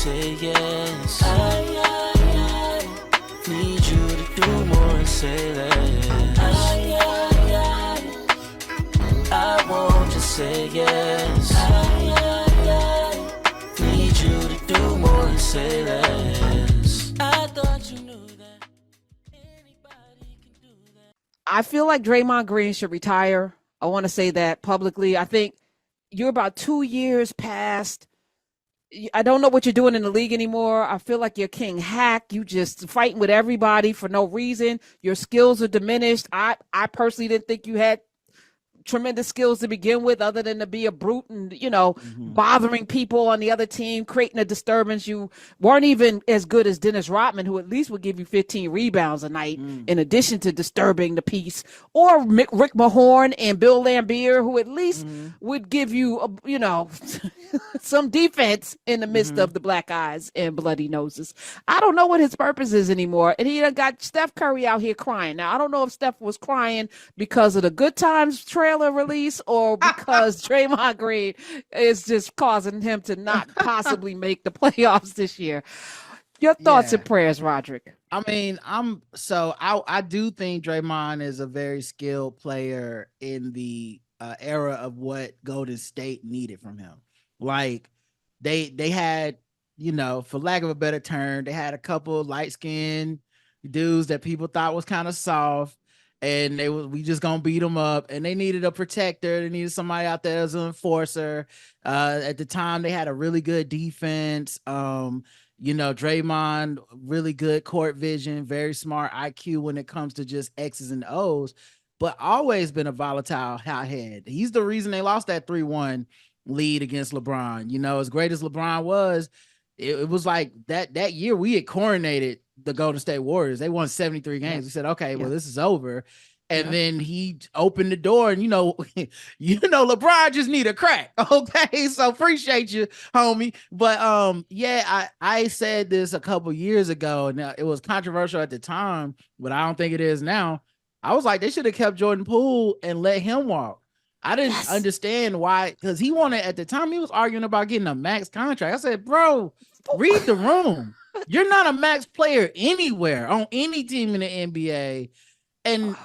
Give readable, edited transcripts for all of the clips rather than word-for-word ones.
say yes. I need you to do more and say less. I won't just say yes. Need you to do more and say less. I thought you knew that anybody can do that. I feel like Draymond Green should retire. I want to say that publicly. I think you're about 2 years past. I don't know what you're doing in the league anymore. I feel like you're king hack. You just fighting with everybody for no reason. Your skills are diminished. I personally didn't think you had tremendous skills to begin with, other than to be a brute and, bothering people on the other team, creating a disturbance. You weren't even as good as Dennis Rodman, who at least would give you 15 rebounds a night in addition to disturbing the peace, or Rick Mahorn and Bill Laimbeer, who at least would give you, some defense in the midst of the black eyes and bloody noses. I don't know what his purpose is anymore. And he done got Steph Curry out here crying. Now, I don't know if Steph was crying because of the Good Times trailer release or because Draymond Green is just causing him to not possibly make the playoffs this year. Your thoughts and prayers, Roderick. I mean, I do think Draymond is a very skilled player in the era of what Golden State needed from him. Like they had, for lack of a better term, they had a couple light-skinned dudes that people thought was kind of soft. And we just gonna beat them up, and they needed a protector. They needed somebody out there as an enforcer. At the time, they had a really good defense. Draymond, really good court vision, very smart IQ when it comes to just X's and O's, but always been a volatile hothead. He's the reason they lost that 3-1 lead against LeBron. As great as LeBron was, it was like that year we had coronated the Golden State Warriors. They won 73 games. We said, okay, well, this is over. And then he opened the door, and LeBron just need a crack. Okay, so appreciate you, homie. But I said this a couple years ago, and it was controversial at the time, but I don't think it is now. I was like, they should have kept Jordan Poole and let him walk. I didn't understand why, because he wanted, at the time, he was arguing about getting a max contract. I said, bro, read the room. You're not a max player anywhere on any team in the NBA. And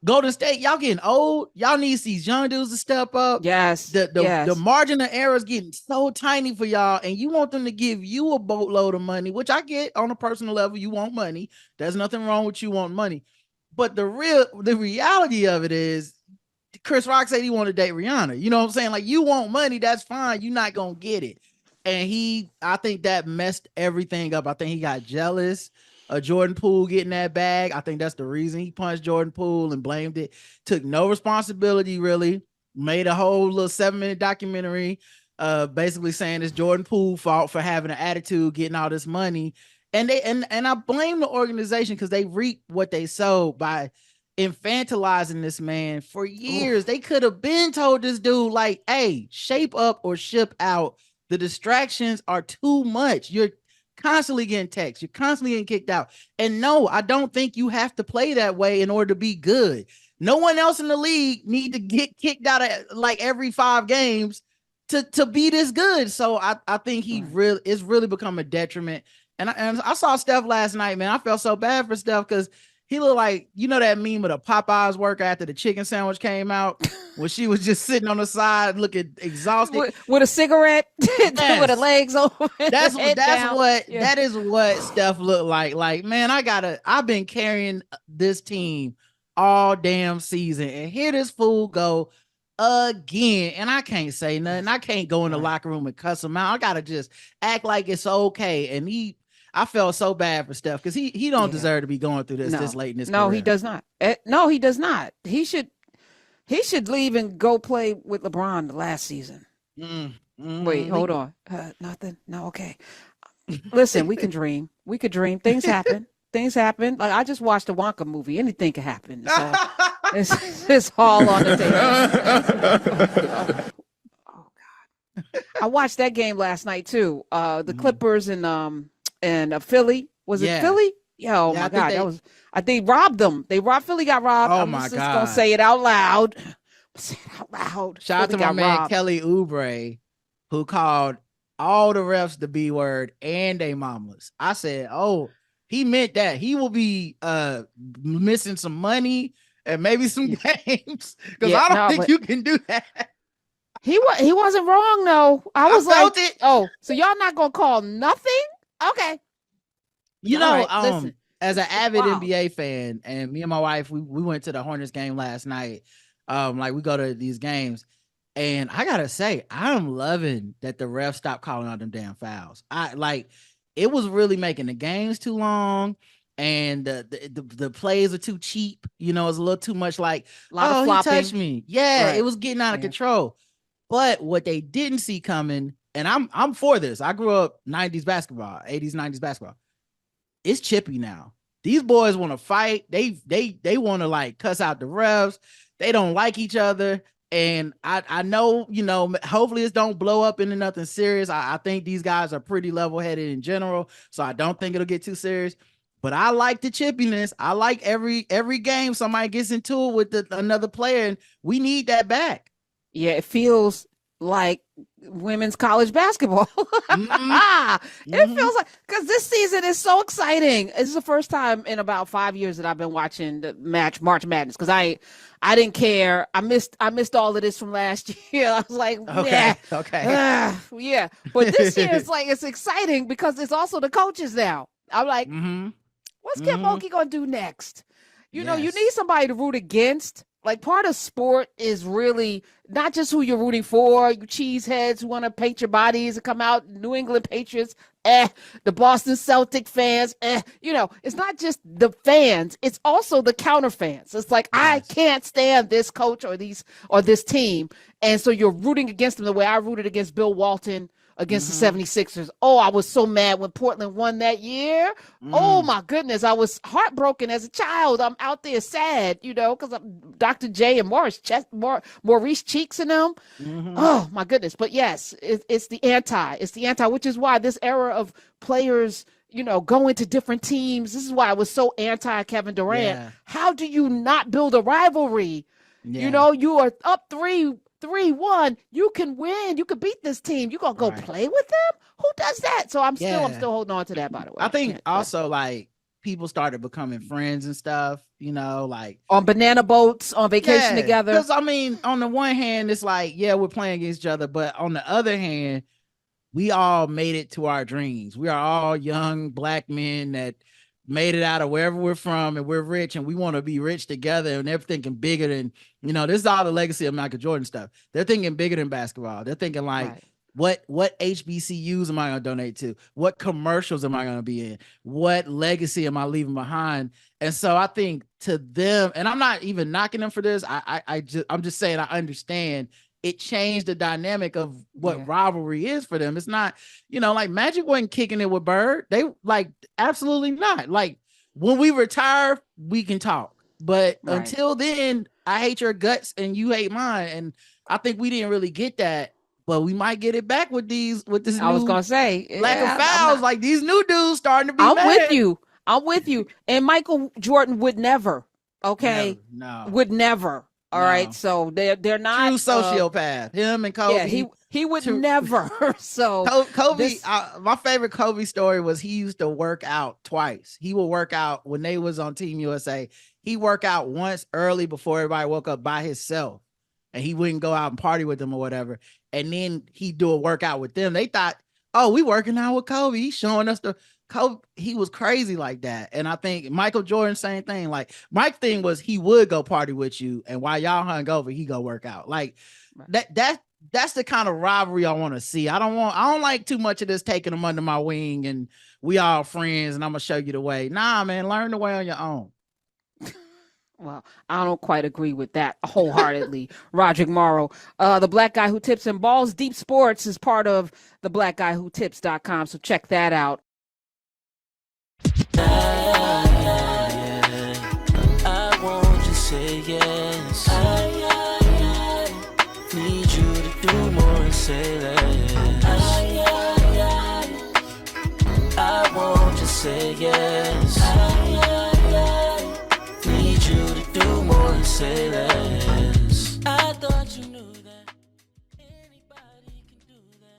Golden State, y'all getting old. Y'all need these young dudes to step up. Yes. The margin of error is getting so tiny for y'all, and you want them to give you a boatload of money, which I get on a personal level. You want money. There's nothing wrong with you wanting money. But the reality of it is, Chris Rock said he wanted to date Rihanna. You know what I'm saying? Like, you want money, that's fine. You're not going to get it. And I think that messed everything up. I think he got jealous of Jordan Poole getting that bag. I think that's the reason he punched Jordan Poole and blamed it. Took no responsibility, really. Made a whole little 7-minute documentary basically saying it's Jordan Poole's fault for having an attitude, getting all this money. And I blame the organization because they reap what they sowed by infantilizing this man for years. They could have been told this dude, like, hey, shape up or ship out. The distractions are too much. You're constantly getting texts. You're constantly getting kicked out. And no, I don't think you have to play that way in order to be good. No one else in the league need to get kicked out of like every 5 games to be this good. So I think it's really become a detriment. And I saw Steph last night, man. I felt so bad for Steph because he looked like, that meme of the Popeyes worker after the chicken sandwich came out, when she was just sitting on the side looking exhausted with a cigarette, with her legs over. That is what Steph looked like. Like, man, I've been carrying this team all damn season, and here this fool go again, and I can't say nothing. I can't go in the locker room and cuss him out. I gotta just act like it's okay. And I felt so bad for Steph because he don't deserve to be going through this late in his career. No, he does not. No, he does not. He should leave and go play with LeBron the last season. Wait, hold on. Nothing. No, okay. Listen, we can dream. We could dream. Things happen. Like, I just watched the Wonka movie. Anything can happen. So it's all on the table. Oh God. I watched that game last night too. The Clippers and Philly. Was it Philly? Yeah, oh my God. I think robbed them. Philly got robbed. Oh I'm my just God. gonna say it out loud. Say it out loud. Shout out to Philly my got man robbed. Kelly Oubre, who called all the refs the B word and they mamas. I said, oh, he meant that. He will be missing some money and maybe some games because I don't think you can do that. He wasn't wrong though. I was felt like, it. oh, so y'all not gonna call nothing? Okay. You know, right, listen, as an avid NBA fan, and me and my wife, we went to the Hornets game last night. Like we go to these games, and I gotta say, I'm loving that the refs stopped calling out them damn fouls. It was really making the games too long, and the plays are too cheap. You know, it's a little too much like, oh, he touched me. Yeah, right. It was getting out of control. But what they didn't see coming, and I'm for this. I grew up 90s basketball, 80s, 90s basketball. It's chippy now. These boys want to fight. They want to like cuss out the refs. They don't like each other. And I know, you know, hopefully this don't blow up into nothing serious. I think these guys are pretty level-headed in general, so I don't think it'll get too serious. But I like the chippiness. I like every game somebody gets into it with another player, and we need that back. Yeah, it feels like women's college basketball. It feels like, because this season is so exciting. This is the first time in about 5 years that I've been watching the March Madness, because I didn't care. I missed all of this from last year. I was like, yeah, but this year it's like, it's exciting because it's also the coaches now. I'm like, what's Kim Mulkey gonna do next? You know, you need somebody to root against. Like, part of sport is really not just who you're rooting for. You cheeseheads who want to paint your bodies and come out, New England Patriots, the Boston Celtic fans, you know, it's not just the fans, it's also the counter fans. It's like, I can't stand this coach or this team. And so you're rooting against them the way I rooted against Bill Walton against the 76ers. Oh, I was so mad when Portland won that year. Oh my goodness. I was heartbroken as a child. I'm out there sad, you know, because I'm Dr. J and Maurice Cheeks and them. Oh my goodness. But yes, it's the anti, which is why this era of players, you know, going to different teams. This is why I was so anti Kevin Durant. Yeah. How do you not build a rivalry? Yeah. You know, you are up 3-1, you can win. You can beat this team. You gonna go play with them? Who does that? So I'm still holding on to that, by the way. I think also like people started becoming friends and stuff, you know, like on banana boats, on vacation together. Because I mean, on the one hand, it's like, yeah, we're playing against each other, but on the other hand, we all made it to our dreams. We are all young Black men that made it out of wherever we're from, and we're rich, and we want to be rich together, and they're thinking bigger than, you know, this is all the legacy of Michael Jordan stuff. They're thinking bigger than basketball. They're thinking like, what HBCUs am I going to donate to? What commercials am I going to be in? What legacy am I leaving behind? And so I think to them, and I'm not even knocking them for this, I'm just saying I understand it changed the dynamic of what rivalry is for them. It's not, you know, like Magic wasn't kicking it with Bird. They like, absolutely not. Like, when we retire, we can talk. But until then, I hate your guts and you hate mine. And I think we didn't really get that, but we might get it back with this. I was gonna say lack of fouls. Like, these new dudes starting to be mad. I'm with you. And Michael Jordan would never. Okay, would never. All right, so they're not true sociopath. Him and Kobe. Yeah, he would never. So Kobe, my favorite Kobe story was he used to work out twice. He would work out when they was on Team USA. He worked out once early before everybody woke up by himself, and he wouldn't go out and party with them or whatever. And then he'd do a workout with them. They thought, oh, we working out with Kobe. He's showing us Kobe. He was crazy like that. And I think Michael Jordan, same thing. Like, Mike's thing was he would go party with you, and while y'all hung over, he go work out. Like that's the kind of rivalry I want to see. I don't like too much of this taking them under my wing and we all friends and I'm gonna show you the way. Nah, man, learn the way on your own. Well, I don't quite agree with that wholeheartedly. Roderick Morrow, the Black Guy Who Tips and Balls Deep Sports is part of the blackguywhotips.com. So check that out. I want you to say yes. I need you to do more and say less. I want you to say yes. Need you to do more and say less.